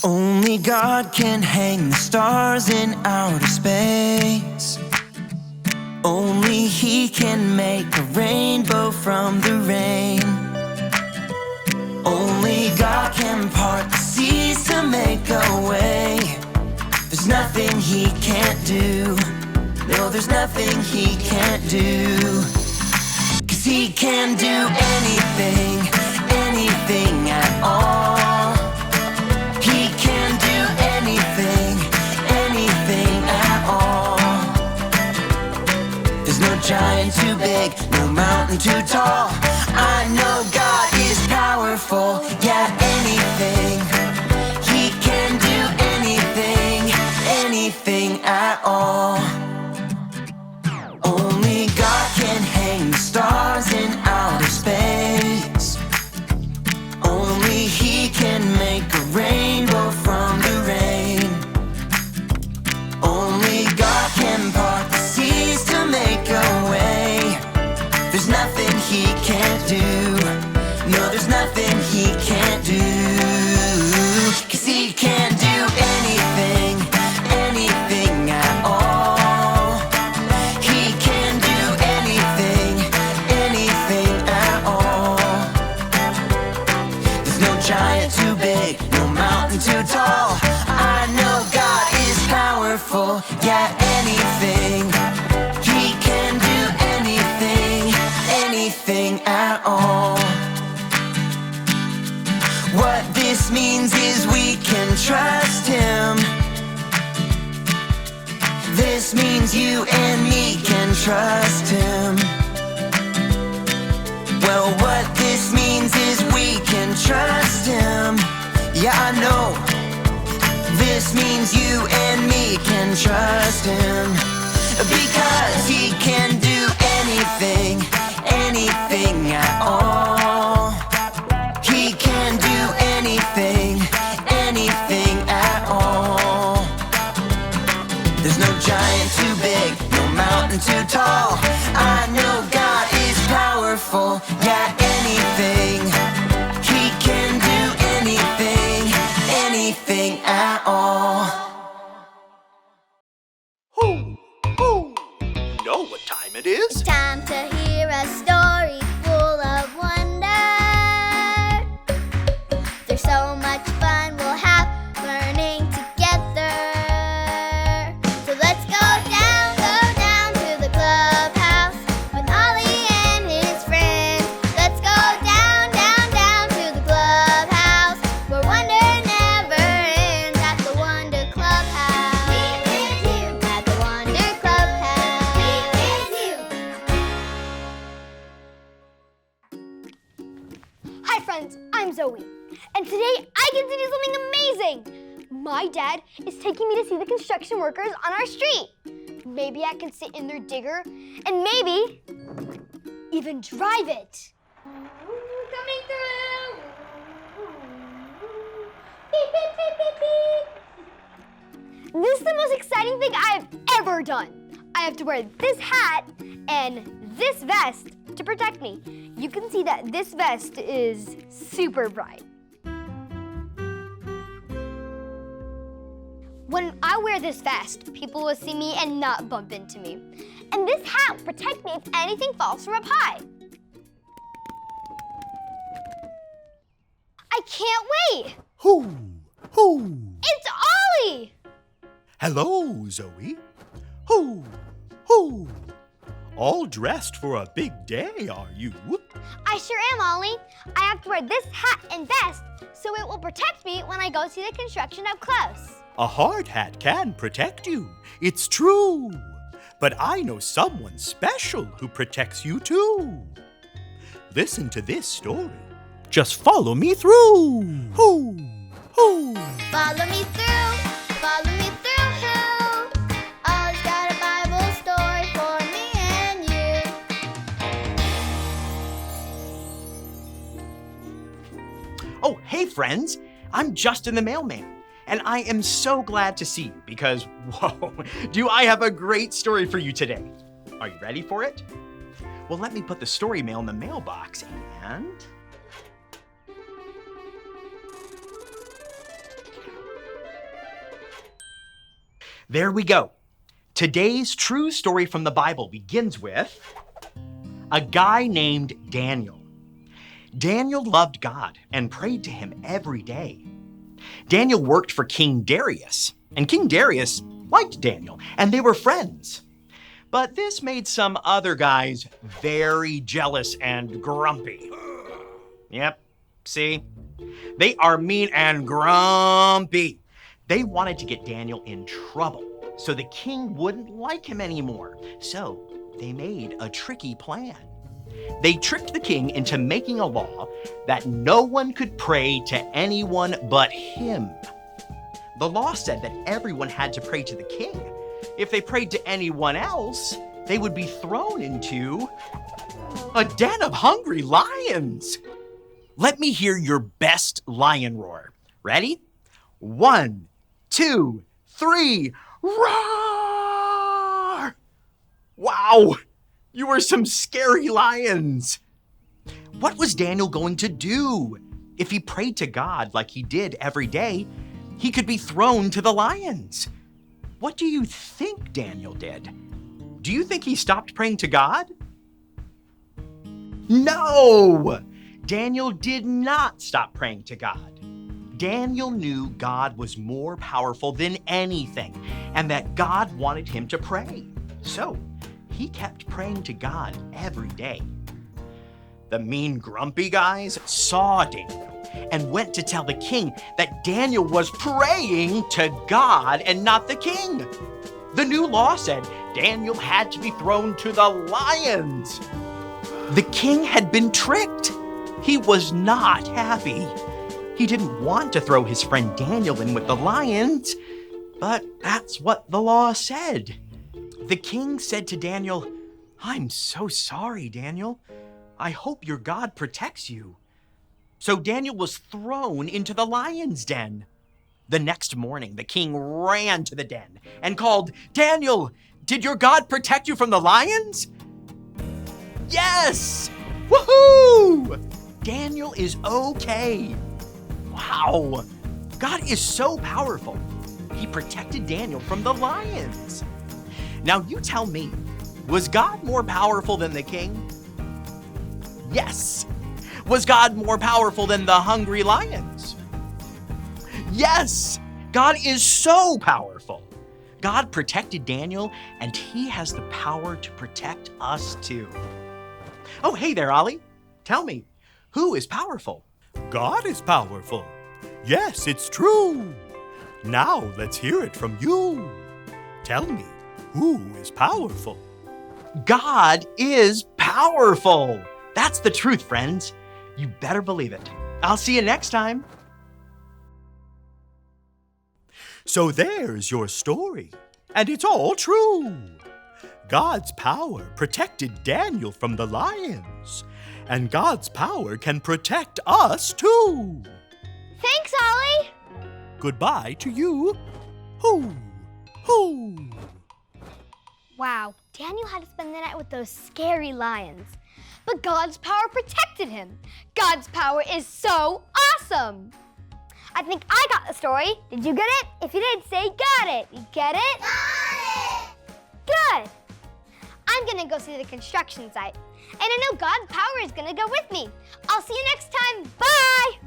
Only God can hang the stars in outer space. Only He can make a rainbow from the rain. Only God can part the seas to make a way. There's nothing He can't do. No, there's nothing He can't do. 'Cause He can do anything, anything at all. He can do anything, anything at all. There's no giant too big, no mountain too tall. I know God is powerful, yeah, anything. He can do anything, anything at all. Only God can hang the stars in outer space. Only He can make a rainbow from the rain. Only God can part the seas to make a way. There's nothing He can't do. No, there's nothing He can't do. 'Cause He can do anything, anything at all. He can do anything, anything at all. There's no giant too big, no mountain too tall. I know God is powerful, yeah, anything. He can do anything, anything at all. What this means is we can trust Him. This means you and me can trust Him. Well, what this means is we can trust Him. Yeah, I know. This means you and me can trust Him. Because He can do anything, anything at all. He can do anything, anything at all. There's no giant too big, no mountain too tall. I know God is powerful, yeah, anything. He can do anything, anything at all. You know what time it is? It's time to hear a story full of wonder. There's so much fun we'll have learning together. So let's go down to the clubhouse with Ollie and his friends. Let's go down to the clubhouse where wonder never ends at the Wonder Clubhouse. Meet with you at the Wonder Clubhouse. Meet with you. Hi friends, I'm Zoe, and today I get to do something amazing! My dad is taking me to see the construction workers on our street. Maybe I can sit in their digger and maybe even drive it. Coming through! Beep, beep, beep, beep, beep. This is the most exciting thing I've ever done. I have to wear this hat and this vest to protect me. You can see that this vest is super bright. When I wear this vest, people will see me and not bump into me. And this hat will protect me if anything falls from up high. I can't wait! Who? It's Ollie! Hello, Zoe. Who? All dressed for a big day, are you? I sure am, Ollie. I have to wear this hat and vest so it will protect me when I go see the construction up close. A hard hat can protect you. It's true. But I know someone special who protects you too. Listen to this story. Just follow me through. Who? Follow me through, follow me through, who? Ollie's got a Bible story for me and you. Oh, hey friends, I'm Justin the Mailman, and I am so glad to see you because, whoa, do I have a great story for you today. Are you ready for it? Well, let me put the story mail in the mailbox and... There we go. Today's true story from the Bible begins with a guy named Daniel. Daniel loved God and prayed to him every day. Daniel worked for King Darius, and King Darius liked Daniel, and they were friends. But this made some other guys very jealous and grumpy. Yep, see? They are mean and grumpy. They wanted to get Daniel in trouble so the king wouldn't like him anymore. So they made a tricky plan. They tricked the king into making a law that no one could pray to anyone but him. The law said that everyone had to pray to the king. If they prayed to anyone else, they would be thrown into a den of hungry lions. Let me hear your best lion roar. Ready? 1, 2, 3, roar! Wow, you were some scary lions. What was Daniel going to do? If he prayed to God like he did every day, he could be thrown to the lions. What do you think Daniel did? Do you think he stopped praying to God? No! Daniel did not stop praying to God. Daniel knew God was more powerful than anything and that God wanted him to pray. So he kept praying to God every day. The mean, grumpy guys saw Daniel and went to tell the king that Daniel was praying to God and not the king. The new law said Daniel had to be thrown to the lions. The king had been tricked. He was not happy. He didn't want to throw his friend Daniel in with the lions, but that's what the law said. The king said to Daniel, "I'm so sorry, Daniel. I hope your God protects you." So Daniel was thrown into the lion's den. The next morning, the king ran to the den and called, "Daniel, did your God protect you from the lions?" Yes! Woohoo! Daniel is okay. Wow! God is so powerful. He protected Daniel from the lions. Now you tell me, was God more powerful than the king? Yes. Was God more powerful than the hungry lions? Yes. God is so powerful. God protected Daniel, and he has the power to protect us too. Oh, hey there, Ollie. Tell me, who is powerful? God is powerful. Yes, it's true. Now let's hear it from you. Tell me, who is powerful? God is powerful. That's the truth, friends. You better believe it. I'll see you next time. So there's your story, and it's all true. God's power protected Daniel from the lions, and God's power can protect us too. Thanks, Ollie. Goodbye to you. Hoo, hoo. Wow, Daniel had to spend the night with those scary lions. But God's power protected him. God's power is so awesome. I think I got the story. Did you get it? If you did, say got it. You get it? Got it! Good. I'm gonna go see the construction site. And I know God's power is gonna go with me. I'll see you next time. Bye!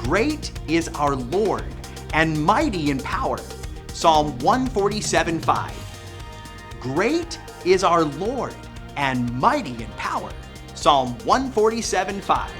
Great is our Lord and mighty in power. Psalm 147:5. Great is our Lord and mighty in power. Psalm 147:5.